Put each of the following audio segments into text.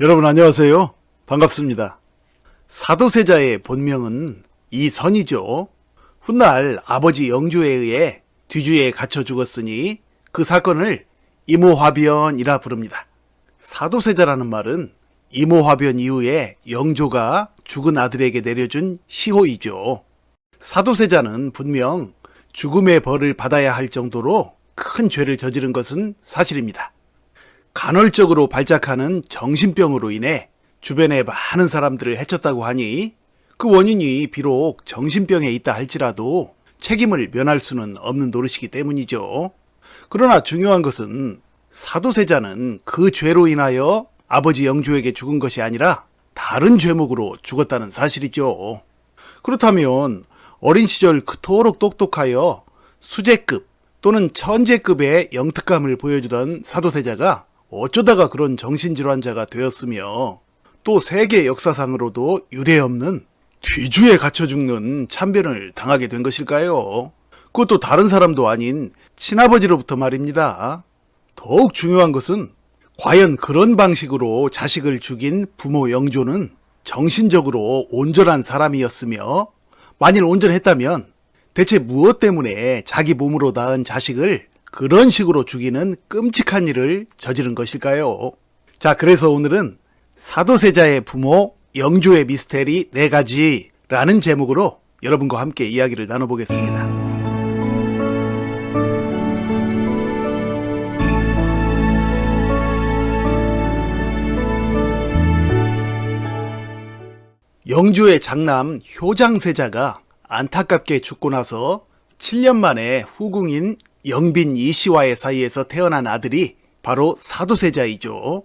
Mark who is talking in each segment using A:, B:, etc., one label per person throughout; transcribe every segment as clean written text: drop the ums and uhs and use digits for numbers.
A: 여러분 안녕하세요. 반갑습니다. 사도세자의 본명은 이선이죠. 훗날 아버지 영조에 의해 뒤주에 갇혀 죽었으니 그 사건을 이모화변이라 부릅니다. 사도세자라는 말은 이모화변 이후에 영조가 죽은 아들에게 내려준 시호이죠. 사도세자는 분명 죽음의 벌을 받아야 할 정도로 큰 죄를 저지른 것은 사실입니다. 간헐적으로 발작하는 정신병으로 인해 주변의 많은 사람들을 해쳤다고 하니 그 원인이 비록 정신병에 있다 할지라도 책임을 면할 수는 없는 노릇이기 때문이죠. 그러나 중요한 것은 사도세자는 그 죄로 인하여 아버지 영조에게 죽은 것이 아니라 다른 죄목으로 죽었다는 사실이죠. 그렇다면 어린 시절 그토록 똑똑하여 수재급 또는 천재급의 영특감을 보여주던 사도세자가 어쩌다가 그런 정신질환자가 되었으며 또 세계 역사상으로도 유례없는 뒤주에 갇혀 죽는 참변을 당하게 된 것일까요? 그것도 다른 사람도 아닌 친아버지로부터 말입니다. 더욱 중요한 것은 과연 그런 방식으로 자식을 죽인 부모 영조는 정신적으로 온전한 사람이었으며 만일 온전했다면 대체 무엇 때문에 자기 몸으로 낳은 자식을 그런 식으로 죽이는 끔찍한 일을 저지른 것일까요? 자, 그래서 오늘은 사도세자의 부모 영조의 미스테리 4가지라는 제목으로 여러분과 함께 이야기를 나눠보겠습니다. 영조의 장남 효장세자가 안타깝게 죽고 나서 7년 만에 후궁인 영빈 이씨와의 사이에서 태어난 아들이 바로 사도세자이죠.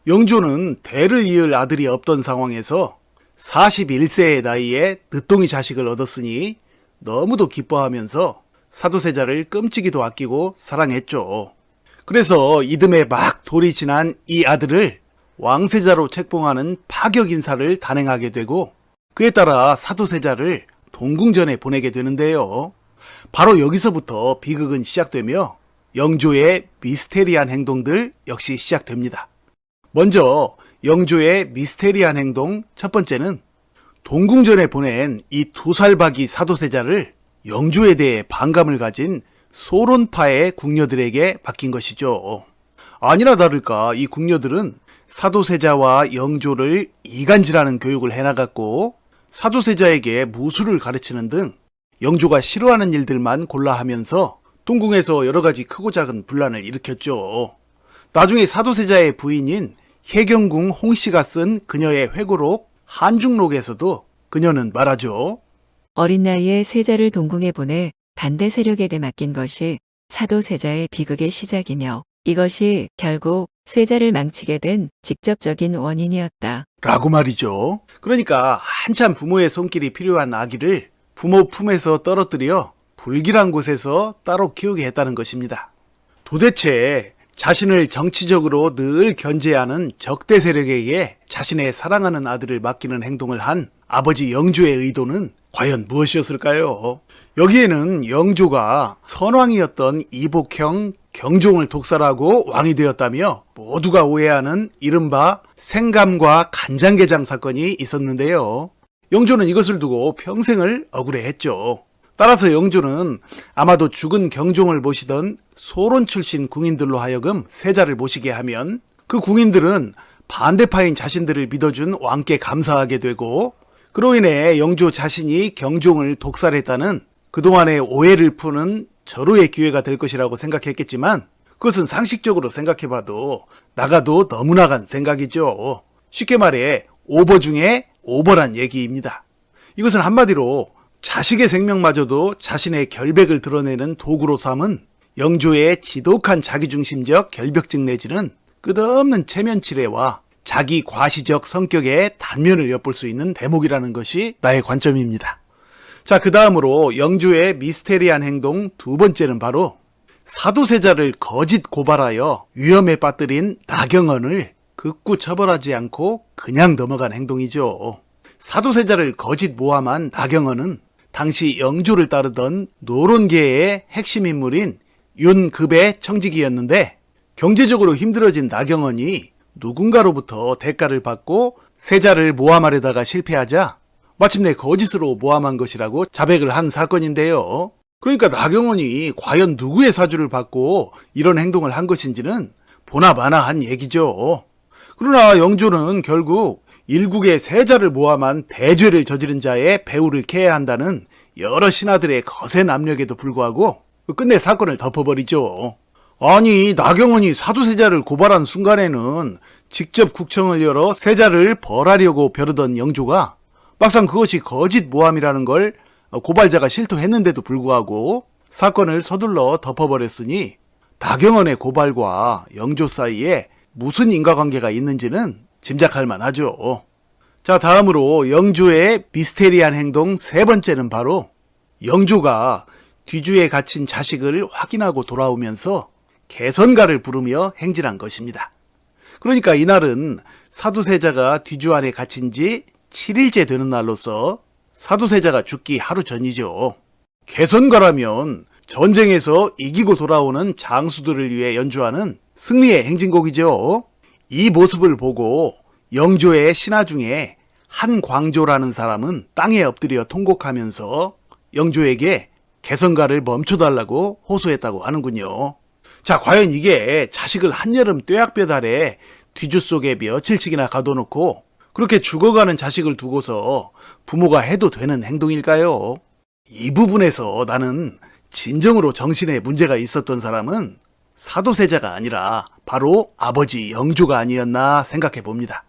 A: 영조는 대를 이을 아들이 없던 상황에서 41세의 나이에 늦둥이 자식을 얻었으니 너무도 기뻐하면서 사도세자를 끔찍이도 아끼고 사랑했죠. 그래서 이듬해 막 돌이 지난 이 아들을 왕세자로 책봉하는 파격 인사를 단행하게 되고 그에 따라 사도세자를 동궁전에 보내게 되는데요. 바로 여기서부터 비극은 시작되며 영조의 미스테리한 행동들 역시 시작됩니다. 먼저 영조의 미스테리한 행동 첫 번째는 동궁전에 보낸 이 2살박이 사도세자를 영조에 대해 반감을 가진 소론파의 궁녀들에게 맡긴 것이죠. 아니나 다를까 이 궁녀들은 사도세자와 영조를 이간질하는 교육을 해나갔고 사도세자에게 무술을 가르치는 등 영조가 싫어하는 일들만 골라 하면서 동궁에서 여러 가지 크고 작은 분란을 일으켰죠. 나중에 사도세자의 부인인 혜경궁 홍씨가 쓴 그녀의 회고록 한중록에서도 그녀는 말하죠.
B: 어린 나이에 세자를 동궁에 보내 반대 세력에게 맡긴 것이 사도세자의 비극의 시작이며 이것이 결국 세자를 망치게 된 직접적인 원인이었다.
A: 라고 말이죠. 그러니까 한참 부모의 손길이 필요한 아기를 부모 품에서 떨어뜨려 불길한 곳에서 따로 키우게 했다는 것입니다. 도대체 자신을 정치적으로 늘 견제하는 적대 세력에게 자신의 사랑하는 아들을 맡기는 행동을 한 아버지 영조의 의도는 과연 무엇이었을까요? 여기에는 영조가 선왕이었던 이복형 경종을 독살하고 왕이 되었다며 모두가 오해하는 이른바 생감과 간장게장 사건이 있었는데요. 영조는 이것을 두고 평생을 억울해했죠. 따라서 영조는 아마도 죽은 경종을 모시던 소론 출신 궁인들로 하여금 세자를 모시게 하면 그 궁인들은 반대파인 자신들을 믿어준 왕께 감사하게 되고 그로 인해 영조 자신이 경종을 독살했다는 그동안의 오해를 푸는 절호의 기회가 될 것이라고 생각했겠지만 그것은 상식적으로 생각해봐도 나가도 너무 나간 생각이죠. 쉽게 말해 오버 중에 오버란 얘기입니다. 이것은 한마디로 자식의 생명마저도 자신의 결백을 드러내는 도구로 삼은 영조의 지독한 자기중심적 결벽증 내지는 끝없는 체면치레와 자기 과시적 성격의 단면을 엿볼 수 있는 대목이라는 것이 나의 관점입니다. 자, 그 다음으로 영조의 미스테리한 행동 두 번째는 바로 사도세자를 거짓 고발하여 위험에 빠뜨린 나경원을 극구 처벌하지 않고 그냥 넘어간 행동이죠. 사도세자를 거짓 모함한 나경원은 당시 영조를 따르던 노론계의 핵심 인물인 윤급의 청직이었는데 경제적으로 힘들어진 나경원이 누군가로부터 대가를 받고 세자를 모함하려다가 실패하자 마침내 거짓으로 모함한 것이라고 자백을 한 사건인데요. 그러니까 나경원이 과연 누구의 사주를 받고 이런 행동을 한 것인지는 보나마나한 얘기죠. 그러나 영조는 결국 일국의 세자를 모함한 대죄를 저지른 자의 배후를 캐야 한다는 여러 신하들의 거센 압력에도 불구하고 끝내 사건을 덮어버리죠. 아니, 나경원이 사도세자를 고발한 순간에는 직접 국청을 열어 세자를 벌하려고 벼르던 영조가 막상 그것이 거짓 모함이라는 걸 고발자가 실토했는데도 불구하고 사건을 서둘러 덮어버렸으니 나경원의 고발과 영조 사이에 무슨 인과관계가 있는지는 짐작할 만하죠. 자, 다음으로 영조의 미스테리한 행동 세 번째는 바로 영조가 뒤주에 갇힌 자식을 확인하고 돌아오면서 개선가를 부르며 행진한 것입니다. 그러니까 이날은 사도세자가 뒤주 안에 갇힌 지 7일째 되는 날로서 사도세자가 죽기 하루 전이죠. 개선가라면 전쟁에서 이기고 돌아오는 장수들을 위해 연주하는 승리의 행진곡이죠. 이 모습을 보고 영조의 신하 중에 한광조라는 사람은 땅에 엎드려 통곡하면서 영조에게 개선가를 멈춰달라고 호소했다고 하는군요. 자, 과연 이게 자식을 한여름 뙤약볕 아래 뒤주 속에 며칠씩이나 가둬놓고 그렇게 죽어가는 자식을 두고서 부모가 해도 되는 행동일까요? 이 부분에서 나는 진정으로 정신에 문제가 있었던 사람은 사도세자가 아니라 바로 아버지 영조가 아니었나 생각해 봅니다.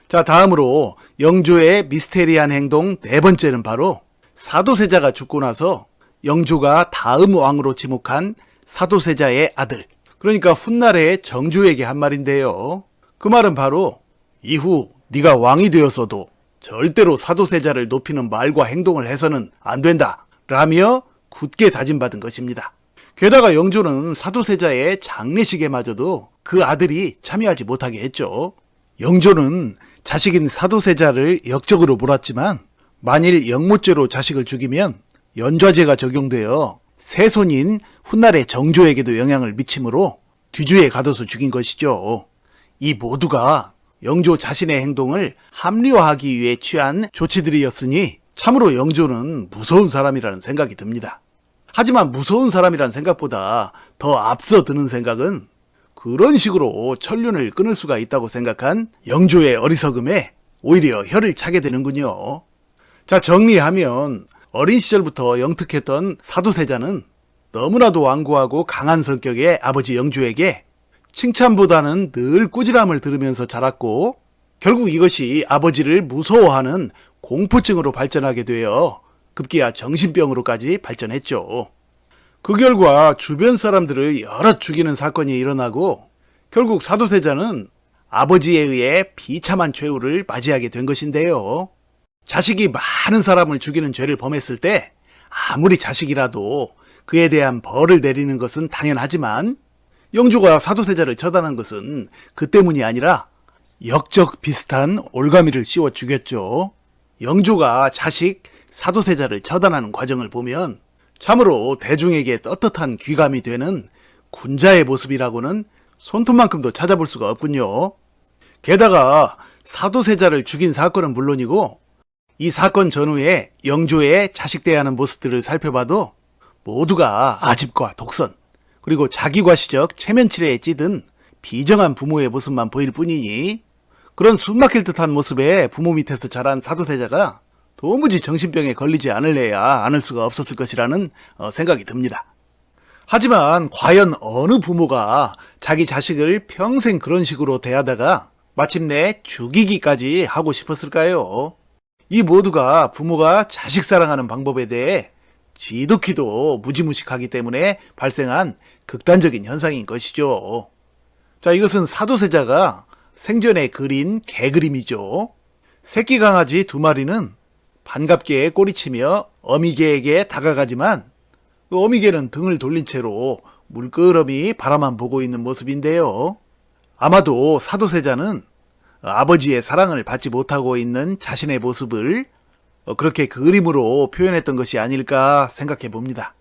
A: 자, 다음으로 영조의 미스테리한 행동 네 번째는 바로 사도세자가 죽고 나서 영조가 다음 왕으로 지목한 사도세자의 아들, 그러니까 훗날의 정조에게 한 말인데요. 그 말은 바로 이후 네가 왕이 되었어도 절대로 사도세자를 높이는 말과 행동을 해서는 안 된다 라며 굳게 다짐받은 것입니다. 게다가 영조는 사도세자의 장례식에마저도 그 아들이 참여하지 못하게 했죠. 영조는 자식인 사도세자를 역적으로 몰았지만 만일 영모죄로 자식을 죽이면 연좌제가 적용되어 세손인 훗날의 정조에게도 영향을 미치므로 뒤주에 가둬서 죽인 것이죠. 이 모두가 영조 자신의 행동을 합리화하기 위해 취한 조치들이었으니 참으로 영조는 무서운 사람이라는 생각이 듭니다. 하지만 무서운 사람이란 생각보다 더 앞서 드는 생각은 그런 식으로 천륜을 끊을 수가 있다고 생각한 영조의 어리석음에 오히려 혀를 차게 되는군요. 자, 정리하면 어린 시절부터 영특했던 사도세자는 너무나도 완고하고 강한 성격의 아버지 영조에게 칭찬보다는 늘 꾸지람을 들으면서 자랐고 결국 이것이 아버지를 무서워하는 공포증으로 발전하게 되어 급기야 정신병으로까지 발전했죠. 그 결과 주변 사람들을 여럿 죽이는 사건이 일어나고 결국 사도세자는 아버지에 의해 비참한 최후를 맞이하게 된 것인데요. 자식이 많은 사람을 죽이는 죄를 범했을 때 아무리 자식이라도 그에 대한 벌을 내리는 것은 당연하지만 영조가 사도세자를 처단한 것은 그 때문이 아니라 역적 비슷한 올가미를 씌워 죽였죠. 영조가 자식 사도세자를 처단하는 과정을 보면 참으로 대중에게 떳떳한 귀감이 되는 군자의 모습이라고는 손톱만큼도 찾아볼 수가 없군요. 게다가 사도세자를 죽인 사건은 물론이고 이 사건 전후에 영조의 자식 대하는 모습들을 살펴봐도 모두가 아집과 독선 그리고 자기과시적 체면치레에 찌든 비정한 부모의 모습만 보일 뿐이니 그런 숨막힐 듯한 모습의 부모 밑에서 자란 사도세자가 도무지 정신병에 걸리지 않을래야 않을 수가 없었을 것이라는 생각이 듭니다. 하지만 과연 어느 부모가 자기 자식을 평생 그런 식으로 대하다가 마침내 죽이기까지 하고 싶었을까요? 이 모두가 부모가 자식 사랑하는 방법에 대해 지독히도 무지무식하기 때문에 발생한 극단적인 현상인 것이죠. 자, 이것은 사도세자가 생전에 그린 개그림이죠. 새끼 강아지 두 마리는 반갑게 꼬리치며 어미개에게 다가가지만 그 어미개는 등을 돌린 채로 물끄러미 바라만 보고 있는 모습인데요. 아마도 사도세자는 아버지의 사랑을 받지 못하고 있는 자신의 모습을 그렇게 그림으로 표현했던 것이 아닐까 생각해 봅니다.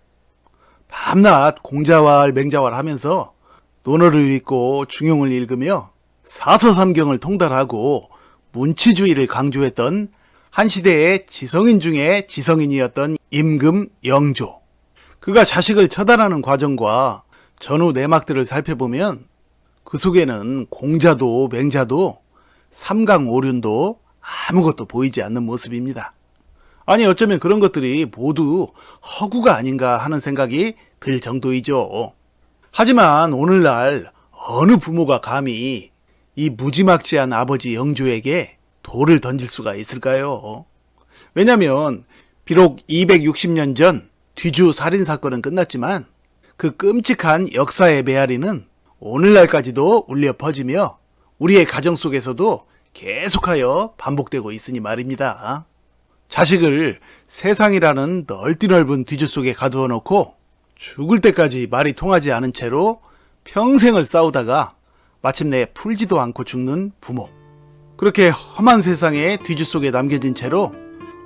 A: 밤낮 공자왈 맹자왈 하면서 논어를 읽고 중용을 읽으며 사서삼경을 통달하고 문치주의를 강조했던 한 시대의 지성인 중에 지성인이었던 임금 영조. 그가 자식을 처단하는 과정과 전후 내막들을 살펴보면 그 속에는 공자도 맹자도 삼강오륜도 아무것도 보이지 않는 모습입니다. 아니 어쩌면 그런 것들이 모두 허구가 아닌가 하는 생각이 들 정도이죠. 하지만 오늘날 어느 부모가 감히 이 무지막지한 아버지 영조에게 돌을 던질 수가 있을까요? 왜냐하면 비록 260년 전 뒤주 살인사건은 끝났지만 그 끔찍한 역사의 메아리는 오늘날까지도 울려 퍼지며 우리의 가정 속에서도 계속하여 반복되고 있으니 말입니다. 자식을 세상이라는 넓디넓은 뒤주 속에 가두어 놓고 죽을 때까지 말이 통하지 않은 채로 평생을 싸우다가 마침내 풀지도 않고 죽는 부모. 그렇게 험한 세상의 뒤주 속에 남겨진 채로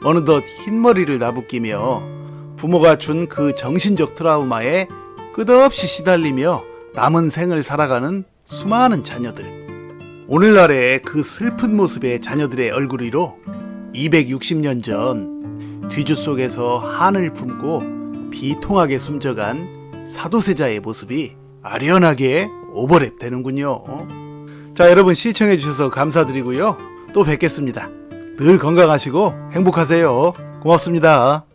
A: 어느덧 흰머리를 나부끼며 부모가 준 그 정신적 트라우마에 끝없이 시달리며 남은 생을 살아가는 수많은 자녀들. 오늘날의 그 슬픈 모습의 자녀들의 얼굴 위로 260년 전 뒤주 속에서 한을 품고 비통하게 숨져간 사도세자의 모습이 아련하게 오버랩 되는군요. 자, 여러분 시청해 주셔서 감사드리고요. 또 뵙겠습니다. 늘 건강하시고 행복하세요. 고맙습니다.